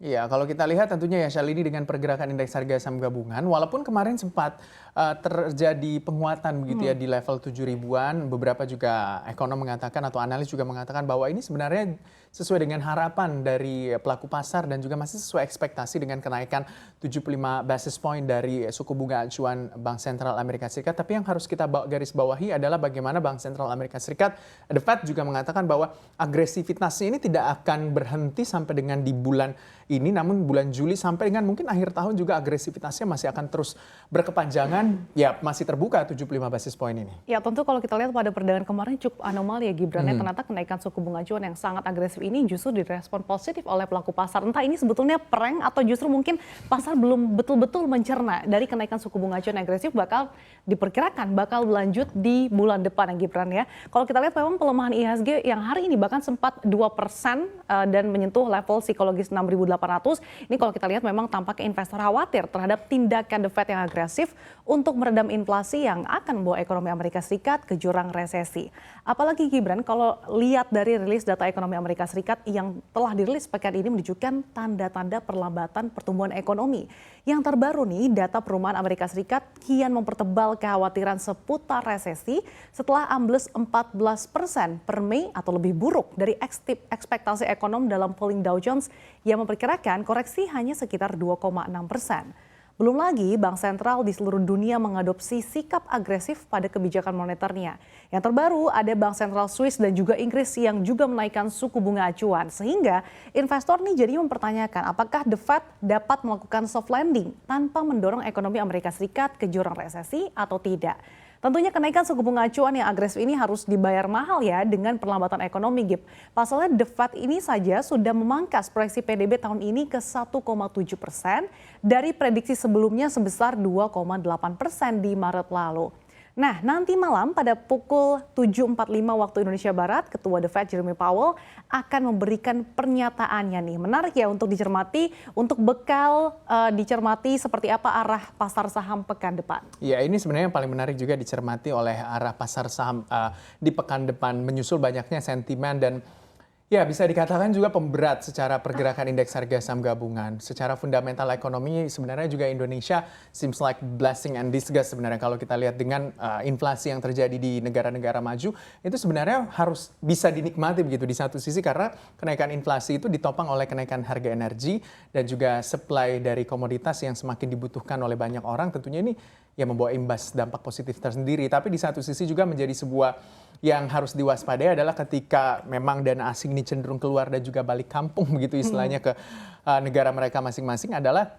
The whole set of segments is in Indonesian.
Iya, kalau kita lihat tentunya ya Shalini dengan pergerakan indeks harga saham gabungan, walaupun kemarin sempat terjadi penguatan begitu ya Mhm. di level 7 ribuan, beberapa juga ekonom mengatakan atau analis juga mengatakan bahwa ini sebenarnya sesuai dengan harapan dari pelaku pasar dan juga masih sesuai ekspektasi dengan kenaikan 75 basis point dari suku bunga acuan Bank Sentral Amerika Serikat. Tapi yang harus kita garis bawahi adalah bagaimana Bank Sentral Amerika Serikat, The Fed juga mengatakan bahwa agresivitasnya ini tidak akan berhenti sampai dengan di bulan ini, namun bulan Juli sampai dengan mungkin akhir tahun juga agresivitasnya masih akan terus berkepanjangan, ya masih terbuka 75 basis point ini. Ya tentu kalau kita lihat pada perdagangan kemarin cukup anomali ya Gibran ya, ternyata kenaikan suku bunga acuan yang sangat agresif ini justru direspon positif oleh pelaku pasar. Entah ini sebetulnya prank atau justru mungkin pasar belum betul-betul mencerna dari kenaikan suku bunga acuan yang agresif bakal diperkirakan bakal berlanjut di bulan depan ya Gibran ya. Kalau kita lihat memang pelemahan IHSG yang hari ini bahkan sempat 2% dan menyentuh level psikologis 6.800. Ini kalau kita lihat memang tampaknya investor khawatir terhadap tindakan The Fed yang agresif untuk meredam inflasi yang akan membawa ekonomi Amerika Serikat ke jurang resesi. Apalagi Gibran kalau lihat dari rilis data ekonomi Amerika Serikat yang telah dirilis pekan ini menunjukkan tanda-tanda perlambatan pertumbuhan ekonomi. Yang terbaru nih, data perumahan Amerika Serikat kian mempertebal kekhawatiran seputar resesi setelah ambles 14% per Mei atau lebih buruk dari ekspektasi ekonom dalam polling Dow Jones yang memperkirakan koreksi hanya sekitar 2,6%. Belum lagi bank sentral di seluruh dunia mengadopsi sikap agresif pada kebijakan moneternya. Yang terbaru ada bank sentral Swiss dan juga Inggris yang juga menaikkan suku bunga acuan. Sehingga investor nih jadi mempertanyakan apakah The Fed dapat melakukan soft landing tanpa mendorong ekonomi Amerika Serikat ke jurang resesi atau tidak. Tentunya kenaikan suku bunga acuan yang agresif ini harus dibayar mahal ya dengan perlambatan ekonomi, Gip. Pasalnya The Fed ini saja sudah memangkas proyeksi PDB tahun ini ke 1,7% dari prediksi sebelumnya sebesar 2,8% di Maret lalu. Nah, nanti malam pada pukul 7.45 waktu Indonesia Barat, Ketua The Fed Jerome Powell akan memberikan pernyataannya nih. Menarik ya untuk dicermati, untuk bekal dicermati seperti apa arah pasar saham pekan depan. Ya, ini sebenarnya yang paling menarik juga dicermati oleh arah pasar saham di pekan depan, menyusul banyaknya sentimen dan ya, bisa dikatakan juga pemberat secara pergerakan indeks harga saham gabungan. Secara fundamental ekonomi sebenarnya juga Indonesia seems like blessing and disgust sebenarnya kalau kita lihat dengan inflasi yang terjadi di negara-negara maju itu sebenarnya harus bisa dinikmati begitu di satu sisi karena kenaikan inflasi itu ditopang oleh kenaikan harga energi dan juga supply dari komoditas yang semakin dibutuhkan oleh banyak orang tentunya ini ya membawa imbas dampak positif tersendiri. Tapi di satu sisi juga menjadi sebuah yang harus diwaspadai adalah ketika memang dana asing ini cenderung keluar dan juga balik kampung begitu istilahnya ke negara mereka masing-masing adalah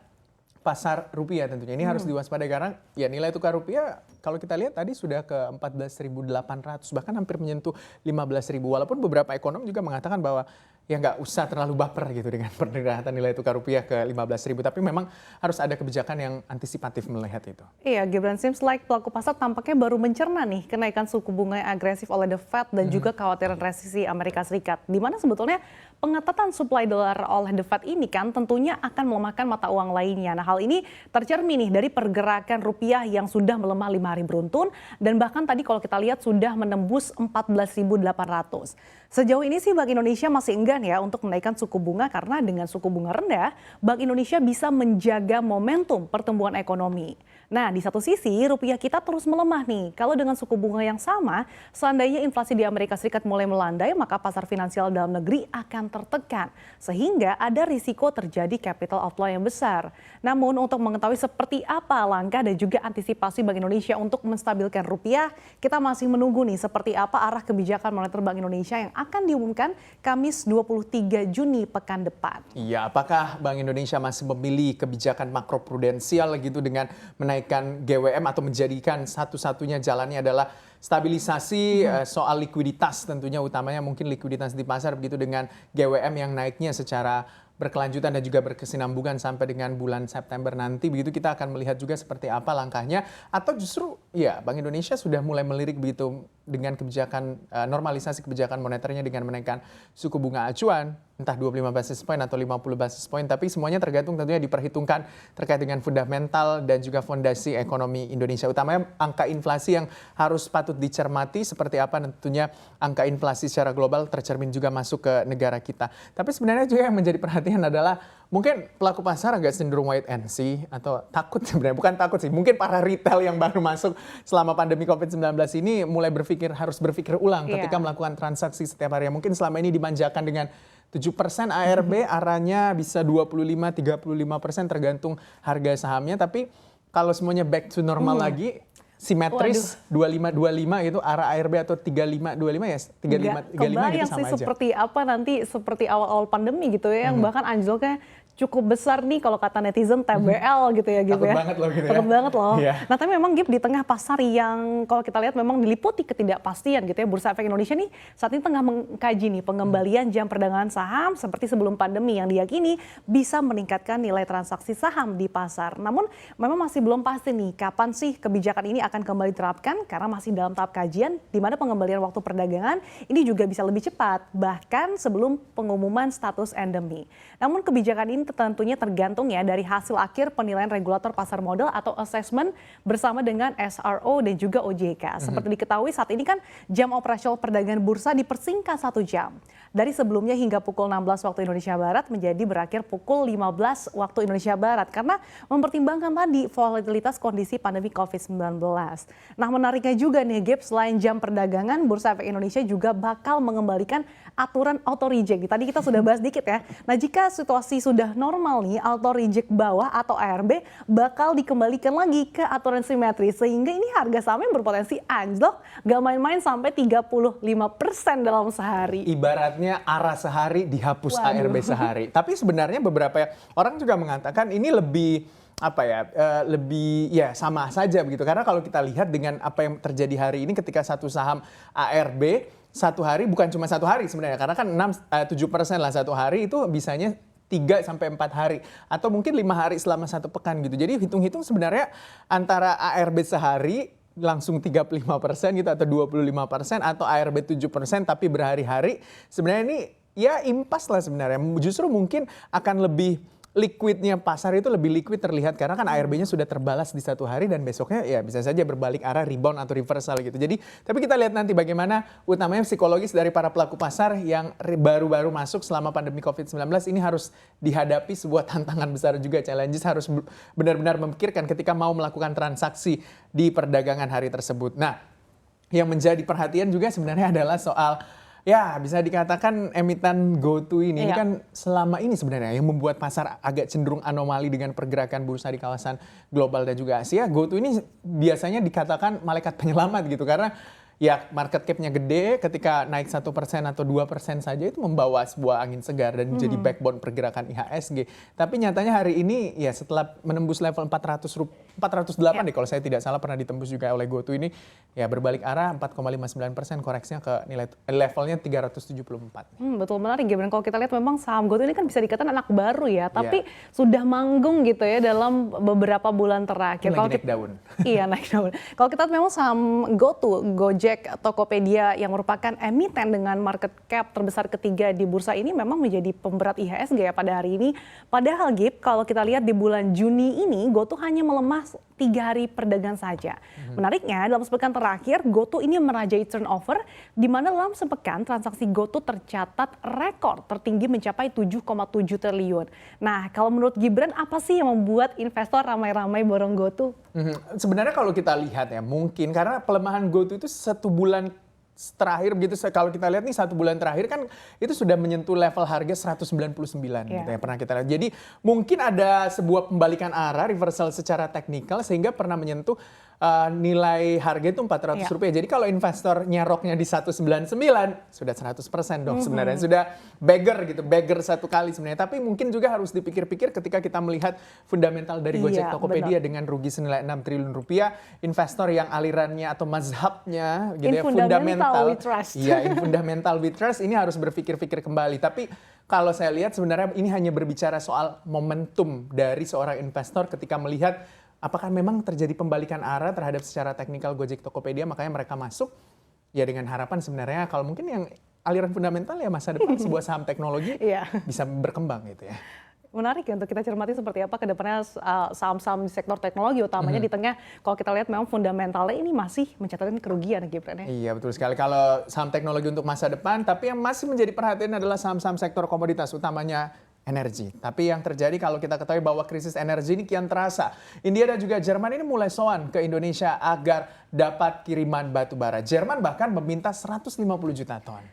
pasar rupiah tentunya. Ini harus diwaspadai karena ya nilai tukar rupiah kalau kita lihat tadi sudah ke 14.800 bahkan hampir menyentuh 15.000 walaupun beberapa ekonom juga mengatakan bahwa ya nggak usah terlalu baper gitu dengan pergerakan nilai tukar rupiah ke 15.000 tapi memang harus ada kebijakan yang antisipatif melihat itu. Iya, Gibran, seems like pelaku pasar tampaknya baru mencerna nih kenaikan suku bunga yang agresif oleh The Fed dan juga kekhawatiran resesi Amerika Serikat. Di mana sebetulnya pengetatan supply dolar oleh The Fed ini kan tentunya akan melemahkan mata uang lainnya. Nah, hal ini tercermin nih dari pergerakan rupiah yang sudah melemah 5 hari beruntun dan bahkan tadi kalau kita lihat sudah menembus 14.800. Sejauh ini sih Bank Indonesia masih enggan ya untuk menaikkan suku bunga karena dengan suku bunga rendah, Bank Indonesia bisa menjaga momentum pertumbuhan ekonomi. Nah, di satu sisi rupiah kita terus melemah nih. Kalau dengan suku bunga yang sama, seandainya inflasi di Amerika Serikat mulai melandai, maka pasar finansial dalam negeri akan tertekan. Sehingga ada risiko terjadi capital outflow yang besar. Namun untuk mengetahui seperti apa langkah dan juga antisipasi Bank Indonesia untuk menstabilkan rupiah, kita masih menunggu nih seperti apa arah kebijakan moneter Bank Indonesia yang akan diumumkan Kamis 23 Juni pekan depan. Iya, apakah Bank Indonesia masih memilih kebijakan makroprudensial gitu dengan menaikkan GWM atau menjadikan satu-satunya jalannya adalah stabilisasi soal likuiditas tentunya utamanya mungkin likuiditas di pasar begitu dengan GWM yang naiknya secara berkelanjutan dan juga berkesinambungan sampai dengan bulan September nanti begitu kita akan melihat juga seperti apa langkahnya atau justru ya Bank Indonesia sudah mulai melirik begitu dengan kebijakan normalisasi kebijakan moneternya dengan menaikkan suku bunga acuan entah 25 basis point atau 50 basis point tapi semuanya tergantung tentunya diperhitungkan terkait dengan fundamental dan juga fondasi ekonomi Indonesia utamanya angka inflasi yang harus patut patut dicermati seperti apa tentunya angka inflasi secara global tercermin juga masuk ke negara kita. Tapi sebenarnya juga yang menjadi perhatian adalah mungkin pelaku pasar agak cenderung wait and see atau takut sebenarnya, bukan takut sih, mungkin para retail yang baru masuk selama pandemi COVID-19 ini mulai harus berpikir ulang ketika melakukan transaksi setiap hari. Mungkin selama ini dimanjakan dengan 7% ARB, arahnya bisa 25-35% tergantung harga sahamnya, tapi kalau semuanya back to normal lagi, simetris 25-25 itu arah ARB atau 35-25 ya, 35 gitu kebayang sama sih aja. seperti apa nanti, seperti awal-awal pandemi gitu ya, yang bahkan anjloknya cukup besar nih kalau kata netizen TBL gitu ya Gib Takut ya. banget loh gitu ya. Takut banget loh. Iya. Nah tapi memang Gib di tengah pasar yang kalau kita lihat memang diliputi ketidakpastian gitu ya, Bursa Efek Indonesia nih saat ini tengah mengkaji nih pengembalian jam perdagangan saham seperti sebelum pandemi yang diyakini bisa meningkatkan nilai transaksi saham di pasar. Namun memang masih belum pasti nih kapan sih kebijakan ini akan kembali diterapkan karena masih dalam tahap kajian di mana pengembalian waktu perdagangan ini juga bisa lebih cepat bahkan sebelum pengumuman status endemi. Namun kebijakan ini tentunya tergantung ya dari hasil akhir penilaian regulator pasar modal atau assessment bersama dengan SRO dan juga OJK. Seperti diketahui saat ini kan jam operasional perdagangan bursa dipersingkat 1 jam. Dari sebelumnya hingga pukul 16 waktu Indonesia Barat menjadi berakhir pukul 15 waktu Indonesia Barat karena mempertimbangkan tadi volatilitas kondisi pandemi COVID-19. Nah menariknya juga nih Gap, selain jam perdagangan, Bursa Efek Indonesia juga bakal mengembalikan aturan auto reject. Tadi kita sudah bahas dikit ya. Nah jika situasi sudah normal nih, auto reject bawah atau ARB bakal dikembalikan lagi ke aturan simetris sehingga ini harga sahamnya berpotensi anjlok gak main-main sampai 35% dalam sehari. Ibaratnya arah sehari dihapus ARB sehari. Tapi sebenarnya beberapa orang juga mengatakan ini lebih lebih sama saja begitu. Karena kalau kita lihat dengan apa yang terjadi hari ini ketika satu saham ARB satu hari, bukan cuma satu hari sebenarnya, karena kan 7% lah satu hari itu bisanya 3-4 hari atau mungkin 5 hari selama 1 pekan gitu. Jadi hitung-hitung sebenarnya antara ARB sehari langsung 35% gitu atau 25% atau ARB 7% tapi berhari-hari, sebenarnya ini ya impas lah sebenarnya. Justru mungkin akan lebih liquidnya pasar itu lebih liquid terlihat karena kan ARB-nya sudah terbalas di satu hari dan besoknya ya bisa saja berbalik arah rebound atau reversal gitu. Jadi tapi kita lihat nanti bagaimana utamanya psikologis dari para pelaku pasar yang baru-baru masuk selama pandemi COVID-19 ini harus dihadapi sebuah tantangan besar juga, challenges, harus benar-benar memikirkan ketika mau melakukan transaksi di perdagangan hari tersebut. Nah, yang menjadi perhatian juga sebenarnya adalah soal ya bisa dikatakan emiten GoTo ini kan selama ini sebenarnya yang membuat pasar agak cenderung anomali dengan pergerakan bursa di kawasan global dan juga Asia. GoTo ini biasanya dikatakan malaikat penyelamat gitu karena ya market cap-nya gede, ketika naik 1% atau 2% saja itu membawa sebuah angin segar dan menjadi backbone pergerakan IHSG. Tapi nyatanya hari ini ya setelah menembus level 408 deh kalau saya tidak salah pernah ditembus juga oleh GoTo ini ya berbalik arah 4,59%, koreksinya ke nilai levelnya 374. Betul, menarik Gibran. Kalau kita lihat memang saham GoTo ini kan bisa dikatakan anak baru ya, tapi sudah manggung gitu ya dalam beberapa bulan terakhir. Lagi naik daun. Iya naik daun. Kalau kita lihat memang saham GoTo, Gojek, Tokopedia yang merupakan emiten dengan market cap terbesar ketiga di bursa ini memang menjadi pemberat IHSG ya pada hari ini. Padahal Gip, kalau kita lihat di bulan Juni ini GoTo hanya melemah 3 hari perdagangan saja. Menariknya dalam sepekan terakhir GoTo ini merajai turnover di mana dalam sepekan transaksi GoTo tercatat rekor tertinggi mencapai 7,7 triliun. Nah, kalau menurut Gibran apa sih yang membuat investor ramai-ramai borong GoTo? Sebenarnya kalau kita lihat ya mungkin karena pelemahan GoTo itu 1 bulan terakhir begitu, kalau kita lihat nih 1 bulan terakhir kan itu sudah menyentuh level harga 199 gitu ya pernah kita lihat. Jadi mungkin ada sebuah pembalikan arah reversal secara teknikal sehingga pernah menyentuh nilai harga itu Rp400. Jadi kalau investor nyeroknya di 199 sudah 100% dong sebenarnya. Sudah beggar satu kali sebenarnya. Tapi mungkin juga harus dipikir-pikir ketika kita melihat fundamental dari Gojek Tokopedia dengan rugi senilai 6 triliun rupiah, investor yang alirannya atau mazhabnya gitu ya fundamental fundamental we trust ini harus berpikir-pikir kembali. Tapi kalau saya lihat sebenarnya ini hanya berbicara soal momentum dari seorang investor ketika melihat apakah memang terjadi pembalikan arah terhadap secara teknikal Gojek Tokopedia, makanya mereka masuk ya dengan harapan sebenarnya kalau mungkin yang aliran fundamental ya masa depan sebuah saham teknologi bisa berkembang gitu ya. Menarik ya untuk kita cermati seperti apa ke depannya saham-saham di sektor teknologi utamanya di tengah kalau kita lihat memang fundamentalnya ini masih mencatatkan kerugian Gibran ya. Iya betul sekali. Kalau saham teknologi untuk masa depan, tapi yang masih menjadi perhatian adalah saham-saham sektor komoditas, utamanya energi. Tapi yang terjadi kalau kita ketahui bahwa krisis energi ini kian terasa. India dan juga Jerman ini mulai soan ke Indonesia agar dapat kiriman batu bara. Jerman bahkan meminta 150 juta ton.